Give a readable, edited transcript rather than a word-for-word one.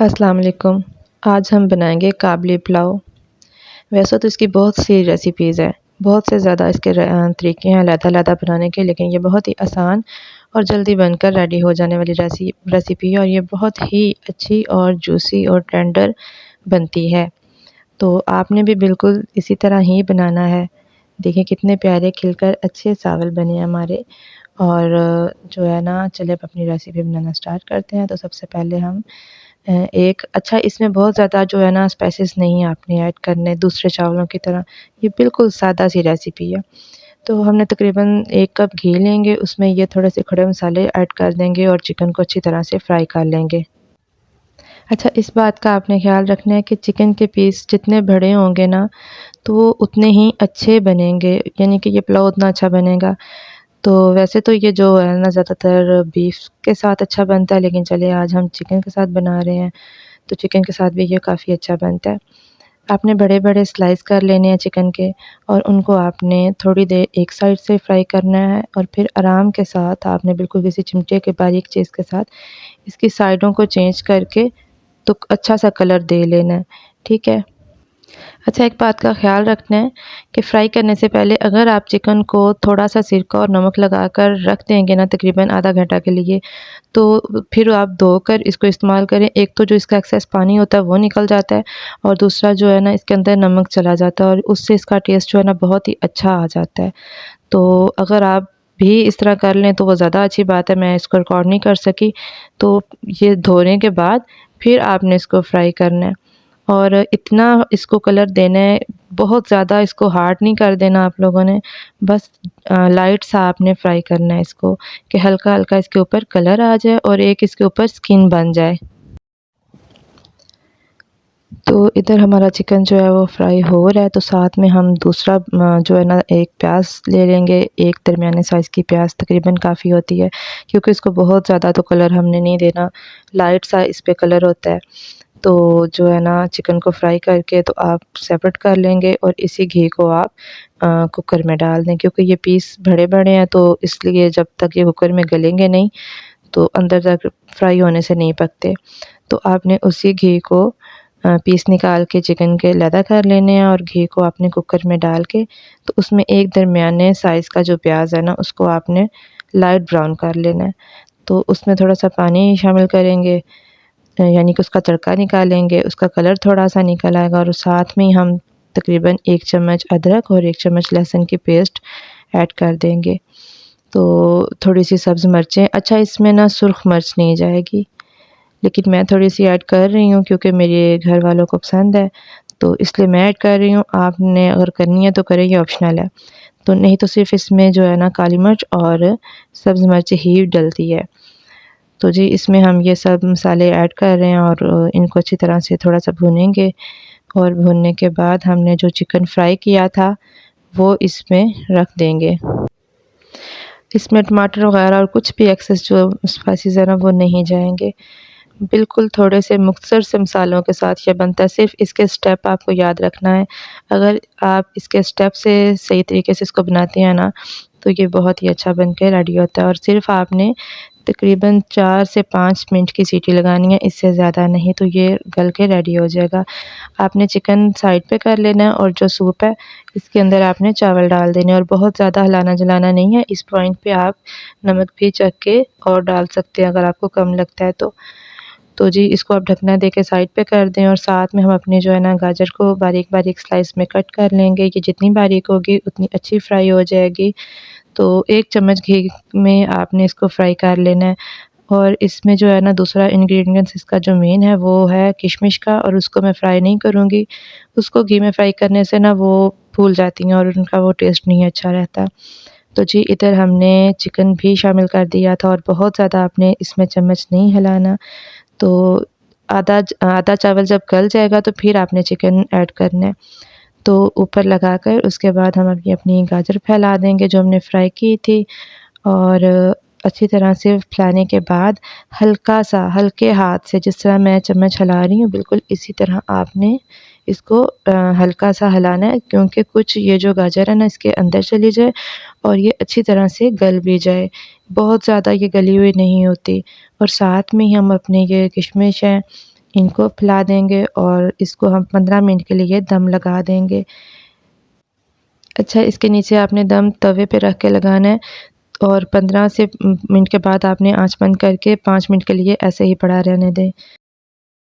अस्सलाम वालेकुम। आज हम बनाएंगे काबली पुलाव। वैसे तो इसकी बहुत सी रेसिपीज़ हैं, बहुत से ज़्यादा इसके तरीके हैं अलग-अलग बनाने के, लेकिन ये बहुत ही आसान और जल्दी बनकर रेडी हो जाने वाली रेसिपी है और ये बहुत ही अच्छी और जूसी और टेंडर बनती है। तो आपने भी बिल्कुल इसी तरह ही बनाना है। देखिए कितने प्यारे खिलकर अच्छे चावल बने हैं हमारे। और जो है ना, चलिए अब अपनी रेसिपी बनाना स्टार्ट करते हैं। तो सबसे पहले हम एक अच्छा, इसमें बहुत ज़्यादा जो है ना स्पाइसेस नहीं आपने ऐड करने दूसरे चावलों की तरह। ये बिल्कुल सादा सी रेसिपी है। तो हमने तकरीबन 1 कप घी लेंगे, उसमें ये थोड़े से खड़े मसाले ऐड कर देंगे और चिकन को अच्छी तरह से फ्राई कर लेंगे। अच्छा, इस बात का आपने ख़्याल रखना है कि चिकन के पीस जितने बड़े होंगे ना, तो वो उतने ही अच्छे बनेंगे, यानी कि ये पुलाव उतना अच्छा बनेगा। तो वैसे तो ये जो है ना ज़्यादातर बीफ के साथ अच्छा बनता है, लेकिन चलिए आज हम चिकन के साथ बना रहे हैं, तो चिकन के साथ भी ये काफ़ी अच्छा बनता है। आपने बड़े-बड़े स्लाइस कर लेने हैं चिकन के और उनको आपने थोड़ी देर एक साइड से फ्राई करना है और फिर आराम के साथ आपने बिल्कुल किसी चिमटे के बारीक चीज़ के साथ इसकी साइडों को चेंज करके तो अच्छा सा कलर दे लेना है, ठीक है? अच्छा, एक बात का ख़्याल रखना है कि फ्राई करने से पहले अगर आप चिकन को थोड़ा-सा सिरका और नमक लगाकर रख देंगे ना तकरीबन आधा घंटा के लिए, तो फिर आप धोकर इसको इस्तेमाल करें। एक तो जो इसका एक्सेस पानी होता है वो निकल जाता है और दूसरा जो है ना इसके अंदर नमक चला जाता है और उससे इसका टेस्ट जो है ना बहुत ही अच्छा आ जाता है। तो अगर आप भी इस तरह कर लें तो वो ज़्यादा अच्छी बात है। मैं इसको रिकॉर्ड नहीं कर सकी, तो ये धोने के बाद फिर आपने इसको फ्राई करना है और इतना इसको कलर देना है, बहुत ज़्यादा इसको हार्ड नहीं कर देना आप लोगों ने। बस लाइट सा आपने फ्राई करना है इसको कि हल्का-हल्का इसके ऊपर कलर आ जाए और एक इसके ऊपर स्किन बन जाए। तो इधर हमारा चिकन जो है वो फ्राई हो रहा है, तो साथ में हम दूसरा जो है ना एक प्याज़ ले लेंगे। एक दरमियाने साइज़ की प्याज़ तकरीबन काफ़ी होती है, क्योंकि इसको बहुत ज़्यादा तो कलर हमने नहीं देना, लाइट सा इस पे कलर होता है। तो जो है ना चिकन को फ्राई करके तो आप सेपरेट कर लेंगे और इसी घी को आप कुकर में डाल दें, क्योंकि ये पीस बड़े-बड़े हैं, तो इसलिए जब तक ये कुकर में गलेंगे नहीं तो अंदर तक फ्राई होने से नहीं पकते। तो आपने उसी घी को पीस निकाल के चिकन के अलहदा कर लेने हैं और घी को आपने कुकर में डाल के तो उसमें एक दरमियाने साइज़ का जो प्याज़ है ना उसको आपने लाइट ब्राउन कर लेना है। तो उसमें थोड़ा-सा पानी शामिल करेंगे, यानी कि उसका तड़का निकालेंगे, उसका कलर थोड़ा-सा निकल आएगा और साथ में ही हम तकरीबन 1 चम्मच अदरक और 1 चम्मच लहसुन की पेस्ट ऐड कर देंगे। तो थोड़ी-सी सब्ज़ मिर्चें, अच्छा इसमें ना सुर्ख मिर्च नहीं जाएगी, लेकिन मैं थोड़ी-सी ऐड कर रही हूँ क्योंकि मेरे घर वालों को पसंद है, तो इसलिए मैं ऐड कर रही हूँ। आपने अगर करनी है तो करें, ये ऑप्शनल है। तो नहीं तो सिर्फ़ इसमें जो है ना काली मिर्च और सब्ज़ मिर्च ही डलती है। तो जी इसमें हम ये सब मसाले ऐड कर रहे हैं और इनको अच्छी तरह से थोड़ा-सा भूनेंगे और भूनने के बाद हमने जो चिकन फ्राई किया था, वो इसमें रख देंगे। इसमें टमाटर वगैरह और कुछ भी एक्सेस जो स्पाइसेस है ना वो नहीं जाएँगे। बिल्कुल थोड़े से मुख्तसर से मसालों के साथ ये बनता है, सिर्फ़ इसके स्टेप आपको याद रखना है। अगर आप इसके स्टेप से सही तरीके से इसको बनाते हैं ना, तो ये बहुत ही अच्छा बन के रेडी होता है और सिर्फ़ आपने तकरीबन 4 से 5 मिनट की सीटी लगानी है, इससे ज़्यादा नहीं, तो ये गल के रेडी हो जाएगा। आपने चिकन साइड पे कर लेना है और जो सूप है इसके अंदर आपने चावल डाल देने और बहुत ज़्यादा हिलाना-जलाना नहीं है। इस पॉइंट पे आप नमक भी चख के और डाल सकते हैं अगर आपको कम लगता है तो। तो जी इसको आप ढकना दे के साइड पे कर दें और साथ में हम अपने जो है ना गाजर को बारीक-बारीक स्लाइस में कट कर लेंगे। ये जितनी बारीक होगी उतनी अच्छी फ्राई हो जाएगी। तो 1 चम्मच घी में आपने इसको फ्राई कर लेना है और इसमें जो है ना दूसरा इंग्रीडिएंट्स इसका जो मेन है वो है किशमिश का, और उसको मैं फ्राई नहीं करूँगी। उसको घी में फ्राई करने से ना वो फूल जाती हैं और उनका वो टेस्ट नहीं अच्छा रहता। तो जी इधर हमने चिकन भी शामिल कर दिया था और बहुत ज़्यादा आपने इसमें चम्मच नहीं हिलाना। तो आधा चावल जब गल जाएगा तो फिर आपने चिकन ऐड करना है। तो ऊपर लगाकर उसके बाद हम अभी अपनी गाजर फैला देंगे जो हमने फ्राई की थी और अच्छी तरह से फैलाने के बाद हल्का-सा हल्के हाथ से जिस तरह मैं चम्मच हिला रही हूँ बिल्कुल इसी तरह आपने इसको हल्का-सा हिलाना है, क्योंकि कुछ ये जो गाजर है ना इसके अंदर चली जाए और ये अच्छी तरह से गल भी जाए। बहुत ज़्यादा ये गली हुई नहीं होती और साथ में ही हम अपने ये किशमिश है इनको फैला देंगे और इसको हम 15 मिनट के लिए दम लगा देंगे। अच्छा, इसके नीचे आपने दम तवे पे रख के लगाना है और 15 से मिनट के बाद आपने आँच बंद करके 5 मिनट के लिए ऐसे ही पड़ा रहने दें।